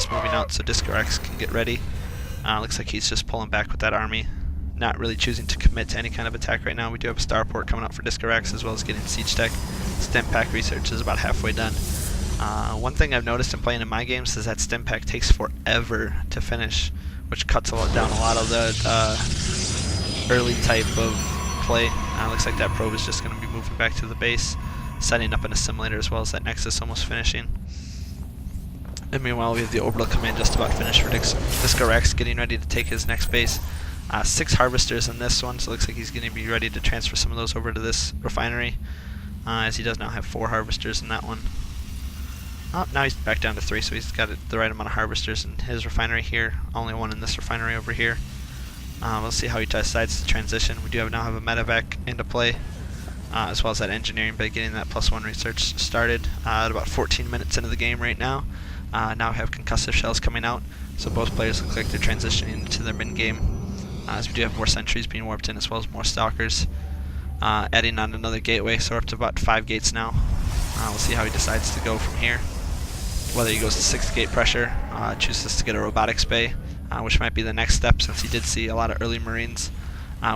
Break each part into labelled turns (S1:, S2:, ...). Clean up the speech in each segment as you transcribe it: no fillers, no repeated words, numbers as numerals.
S1: force moving out so Discorax can get ready. Looks like he's just pulling back with that army, not really choosing to commit to any kind of attack right now. We do have a starport coming out for Discorax, as well as getting siege tech. Stim pack research is about halfway done. One thing I've noticed in playing in my games is that stim pack takes forever to finish, which cuts down a lot of the early type of play. Looks like that probe is just going to be moving back to the base, setting up an assimilator, as well as that nexus almost finishing. And meanwhile, we have the orbital command just about finished for Discorax, getting ready to take his next base. 6 harvesters in this one, so it looks like he's going to be ready to transfer some of those over to this refinery, as he does now have 4 harvesters in that one. Now he's back down to 3, so he's got the right amount of harvesters in his refinery here, only 1 in this refinery over here. We'll see how he decides to transition. We do now have a medevac into play, as well as that engineering bay, getting that +1 research started at about 14 minutes into the game right now. Now we have concussive shells coming out, so both players look like they're transitioning into their mid-game, as we do have more sentries being warped in, as well as more stalkers. Adding on another gateway, so we're up to about 5 gates now. We'll see how he decides to go from here. Whether he goes to 6th gate pressure, chooses to get a robotics bay, which might be the next step, since he did see a lot of early Marines.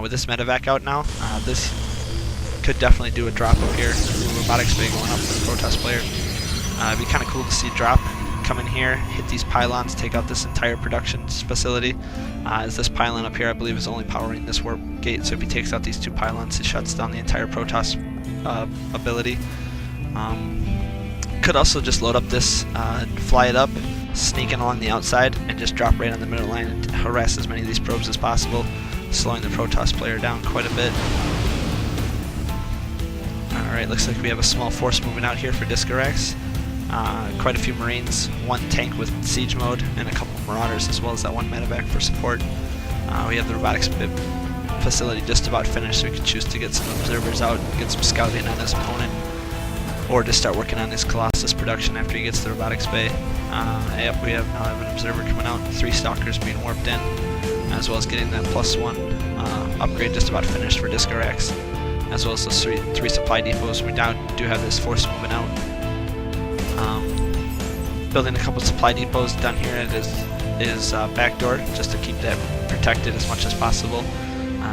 S1: With this medevac out now, this could definitely do a drop up here. Robotics bay going up for the Protoss player. It'd be kind of cool to see drop come in here, hit these pylons, take out this entire production facility. As this pylon up here, I believe, is only powering this warp gate, so if he takes out these 2 pylons, he shuts down the entire Protoss ability. Could also just load up this, fly it up, sneak in along the outside, and just drop right on the middle line and harass as many of these probes as possible, slowing the Protoss player down quite a bit. Alright, looks like we have a small force moving out here for Discorax. Quite a few Marines, 1 tank with siege mode, and a couple of Marauders, as well as that 1 medevac for support. We have the robotics facility just about finished, so we can choose to get some observers out and get some scouting on his opponent, or just start working on his Colossus production after he gets the robotics bay. Yep, we now have an observer coming out, 3 stalkers being warped in, as well as getting that +1 upgrade just about finished for Discorax, as well as those 3 supply depots. We now do have this force moving out. Building a couple supply depots done here at his back door, just to keep that protected as much as possible.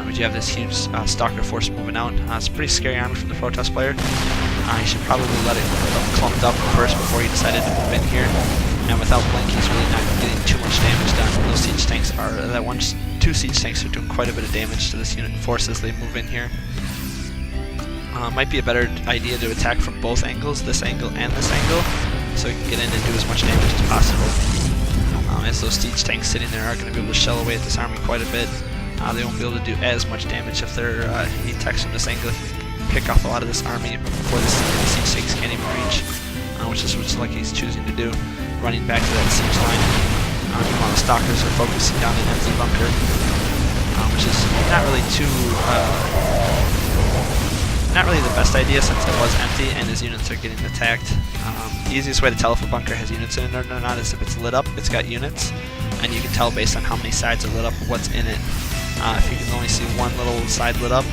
S1: We do have this huge stalker force moving out. It's a pretty scary army from the Protoss player. He should probably let it clumped up first before he decided to move in here. And without blink, he's really not getting too much damage done. Those siege tanks are, 2 siege tanks are doing quite a bit of damage to this unit force as they move in here. Might be a better idea to attack from both angles, this angle and this angle, so he can get in and do as much damage as possible. As those siege tanks sitting there are going to be able to shell away at this army quite a bit. They won't be able to do as much damage if he attacks from this angle. He can pick off a lot of this army before the siege tanks can't even reach, which is what he's choosing to do, running back to that siege line. While the stalkers are focusing down an empty bunker, which is not really the best idea, since it was empty and his units are getting attacked. The easiest way to tell if a bunker has units in it or not is if it's lit up, it's got units, and you can tell based on how many sides are lit up what's in it. If you can only see one little side lit up,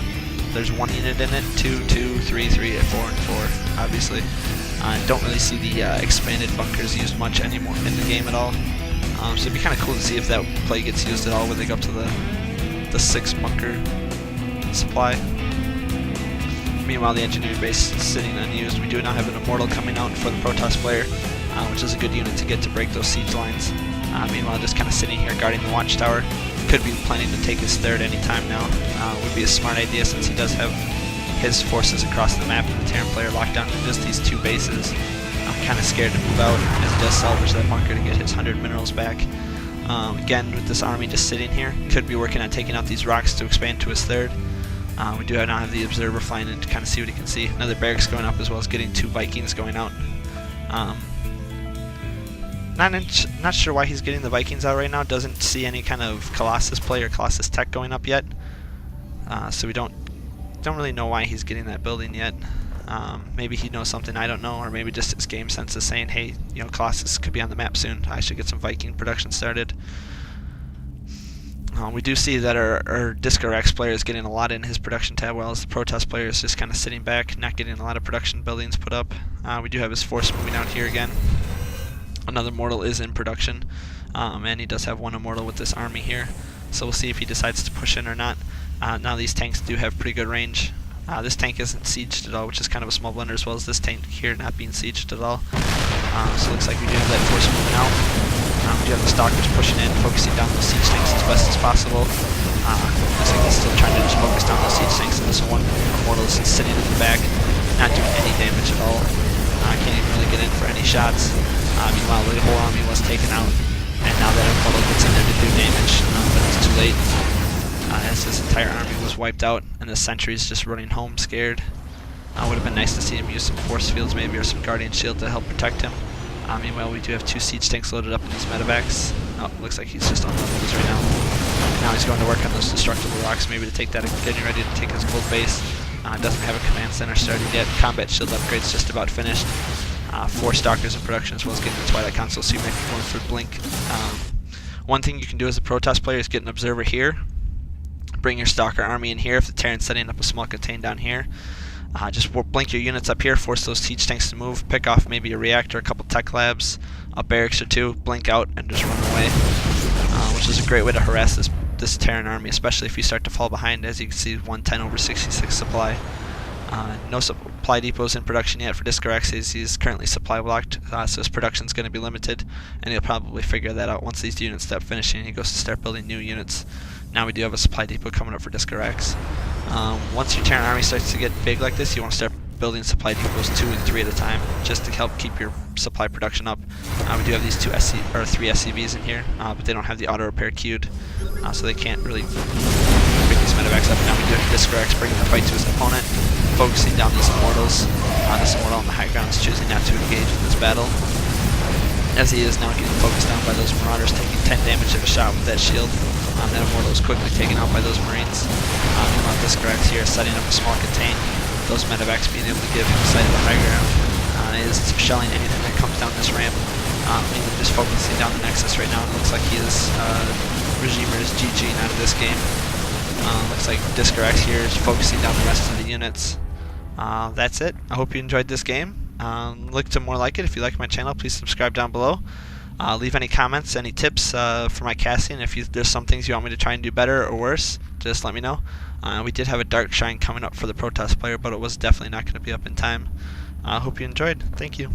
S1: there's 1 unit in it, 2, 2, 3, 3, 4, and 4, obviously. Don't really see the expanded bunkers used much anymore in the game at all. So it'd be kind of cool to see if that play gets used at all when they go up to the 6 bunker supply. Meanwhile, the engineering base is sitting unused. We do now have an Immortal coming out for the Protoss player, which is a good unit to get to break those siege lines. Meanwhile, just kind of sitting here guarding the watchtower. Could be planning to take his 3rd anytime now. Would be a smart idea, since he does have his forces across the map and the Terran player locked down to just these 2 bases. I'm kind of scared to move out, as he does salvage that bunker to get his 100 minerals back. Again, with this army just sitting here, could be working on taking out these rocks to expand to his 3rd. We do now have the observer flying in to kind of see what he can see. Another barracks going up, as well as getting 2 Vikings going out. Not sure why he's getting the Vikings out right now. Doesn't see any kind of Colossus play or Colossus tech going up yet. So we don't really know why he's getting that building yet. Maybe he knows something I don't know, or maybe just his game sense is saying, hey, Colossus could be on the map soon. I should get some Viking production started. We do see that our Discorax player is getting a lot in his production tab, while the Protoss player is just kind of sitting back, not getting a lot of production buildings put up. We do have his force moving out here again. Another mortal is in production, and he does have one immortal with this army here. So we'll see if he decides to push in or not. Now these tanks do have pretty good range. This tank isn't sieged at all, which is kind of a small blunder, as well as this tank here not being sieged at all. So it looks like we do have that force moving out. We do have the stalkers pushing in, focusing down those siege tanks as best as possible. Looks like he's still trying to just focus down those siege tanks, and this one immortal is sitting in the back, not doing any damage at all. Can't even really get in for any shots. Meanwhile, the whole army was taken out, and now that immortal gets in there to do damage, but it's too late. As his entire army was wiped out, and the sentry's just running home scared. Would have been nice to see him use some force fields maybe, or some guardian shield to help protect him. Meanwhile, we do have 2 siege tanks loaded up in these medevacs. Oh, looks like he's just on those right now. Now he's going to work on those destructible rocks, maybe to take that, getting ready to take his gold base. Doesn't have a command center started yet. Combat shield upgrade's just about finished. 4 stalkers in production, as well as getting the Twilight Console, so you might be going for Blink. One thing you can do as a Protoss player is get an observer here. Bring your stalker army in here if the Terran's setting up a small contain down here. Just blink your units up here, force those siege tanks to move, pick off maybe a reactor, a couple tech labs, a barracks or 2, blink out, and just run away. Which is a great way to harass this Terran army, especially if you start to fall behind. As you can see, 110/66 supply. No supply depots in production yet for Discorax. He's currently supply blocked, so his production's going to be limited, and he'll probably figure that out once these units stop finishing and he goes to start building new units. Now we do have a supply depot coming up for Discorax. Once your Terran army starts to get big like this, you want to start building supply depots 2 and 3 at a time, just to help keep your supply production up. We do have these 3 SCVs in here, but they don't have the auto repair queued, so they can't really pick these medevacs up. Now we do have Discorax bringing the fight to his opponent, focusing down these immortals. This immortal on the high ground is choosing not to engage in this battle, as he is now getting focused down by those marauders, taking 10 damage of a shot with that shield. That immortal is quickly taken out by those marines. Meanwhile, Discorax here is setting up a small contain. Those medevacs being able to give him sight of the high ground. Is shelling anything that comes down this ramp. Mainly just focusing down the Nexus right now. It looks like he is Rijimer is GG out of this game. Looks like Discorax here is focusing down the rest of the units. That's it. I hope you enjoyed this game. Look to more like it. If you like my channel, please subscribe down below. Leave any comments, any tips for my casting. If there's some things you want me to try and do better or worse, just let me know. We did have a Dark Shine coming up for the Protoss player, but it was definitely not going to be up in time. I hope you enjoyed. Thank you.